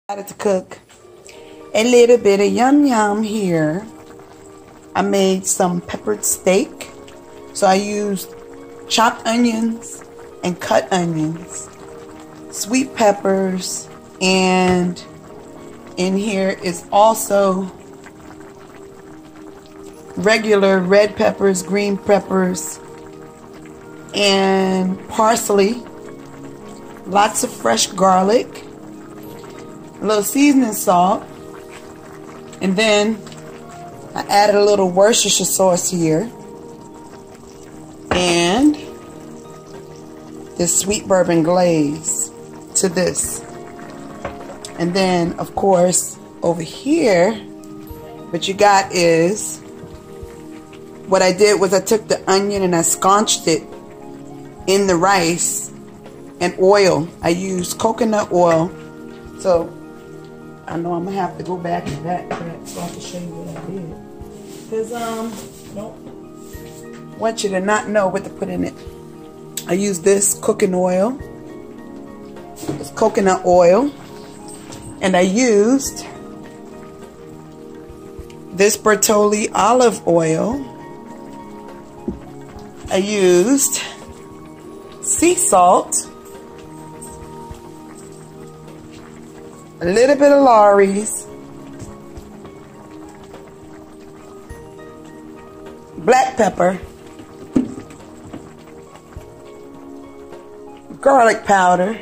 Decided to cook a little bit of yum yum here. I made some peppered steak. So I used chopped onions and cut onions, sweet peppers, and in here is also regular red peppers, green peppers, and parsley, lots of fresh garlic, a little seasoning salt, and then I added a little Worcestershire sauce here, and this sweet bourbon glaze to this. And then, of course, over here, what you got is, what I did was I took the onion and I scotched it in the rice and oil. I used coconut oil. So I know I'm gonna have to go back and back so I can show you what I did. Because I don't want you to not know what to put in it. I used this cooking oil. It's coconut oil. And I used this Bertolli olive oil. I used sea salt, a little bit of Lawry's, black pepper, garlic powder.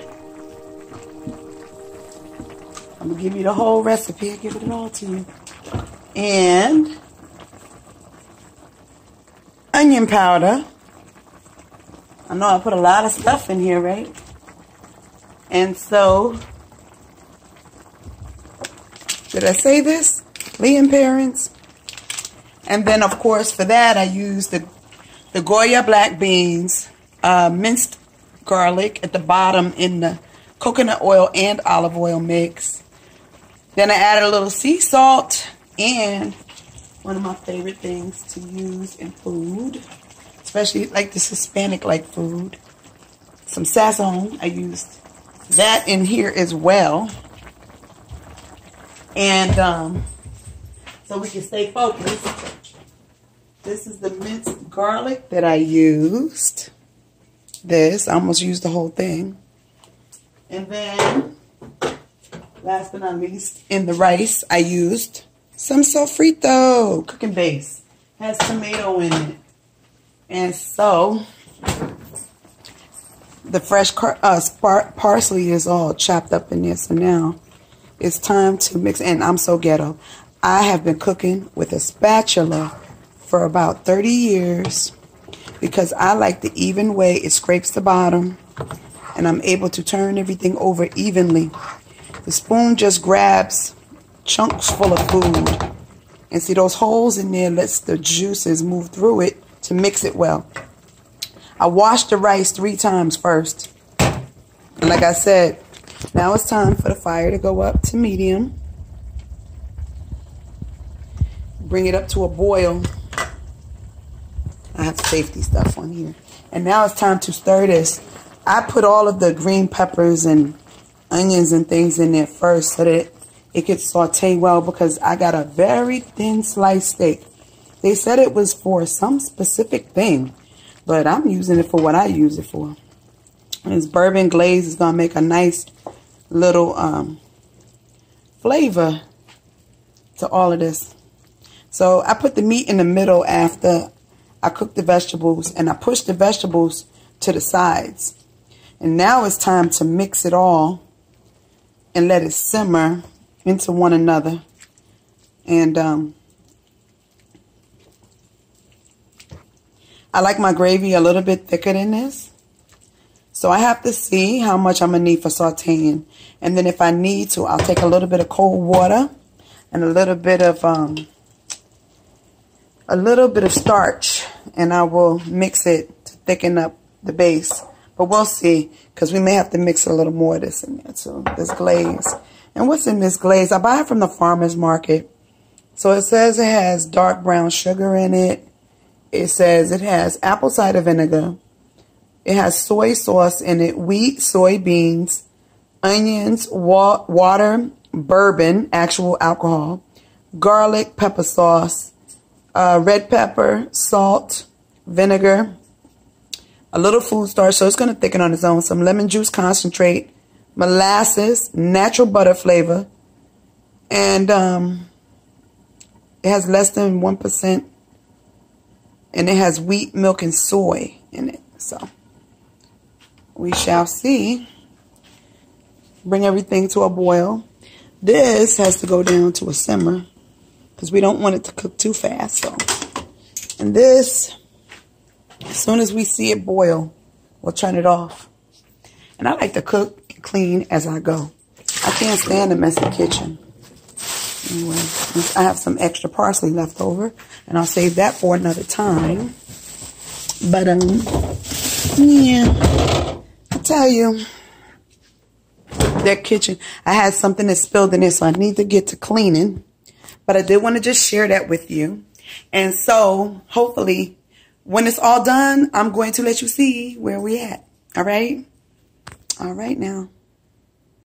I'm going to give you the whole recipe. I'll give it all to you. And onion powder. I know I put a lot of stuff in here, right? And so, did I say this? Liam parents. And then, of course, for that, I used the Goya black beans, minced garlic at the bottom in the coconut oil and olive oil mix. Then I added a little sea salt and one of my favorite things to use in food, especially like this Hispanic-like food, some sazon. I used that in here as well. And so we can stay focused. This is the minced garlic that I used. I almost used the whole thing. And then, last but not least, in the rice, I used some sofrito, cooking base. Has tomato in it. And so, the fresh parsley is all chopped up in there. So now, it's time to mix. And I'm so ghetto. I have been cooking with a spatula for about 30 years because I like the even way it scrapes the bottom. And I'm able to turn everything over evenly. The spoon just grabs chunks full of food. And see those holes in there lets the juices move through it to mix it well. I washed the rice 3 times first. And like I said, now it's time for the fire to go up to medium. Bring it up to a boil. I have safety stuff on here. And now it's time to stir this. I put all of the green peppers and onions and things in there first so that it could saute well because I got a very thin sliced steak. They said it was for some specific thing, but I'm using it for what I use it for. And this bourbon glaze is going to make a nice little flavor to all of this. So I put the meat in the middle after I cooked the vegetables, and I pushed the vegetables to the sides. And now it's time to mix it all and let it simmer into one another. And I like my gravy a little bit thicker than this. So I have to see how much I'm going to need for sauteing. And then if I need to, I'll take a little bit of cold water and a little bit of starch. And I will mix it to thicken up the base. But we'll see, because we may have to mix a little more of this in there too, this glaze. And what's in this glaze? I buy it from the farmer's market. So it says it has dark brown sugar in it. It says it has apple cider vinegar. It has soy sauce in it, wheat, soybeans, onions, water, bourbon, actual alcohol, garlic, pepper sauce, red pepper, salt, vinegar, a little food starch, so it's going to thicken on its own, some lemon juice concentrate, molasses, natural butter flavor, and it has less than 1%, and it has wheat, milk, and soy in it. So we shall see. Bring everything to a boil. This has to go down to a simmer because we don't want it to cook too fast. So, and this, as soon as we see it boil, we'll turn it off. And I like to cook and clean as I go. I can't stand a messy kitchen. Anyway, I have some extra parsley left over, and I'll save that for another time. But yeah, I tell you, that kitchen, I had something that spilled in it, so I need to get to cleaning. But I did want to just share that with you. And so, hopefully, when it's all done, I'm going to let you see where we at. All right? All right now.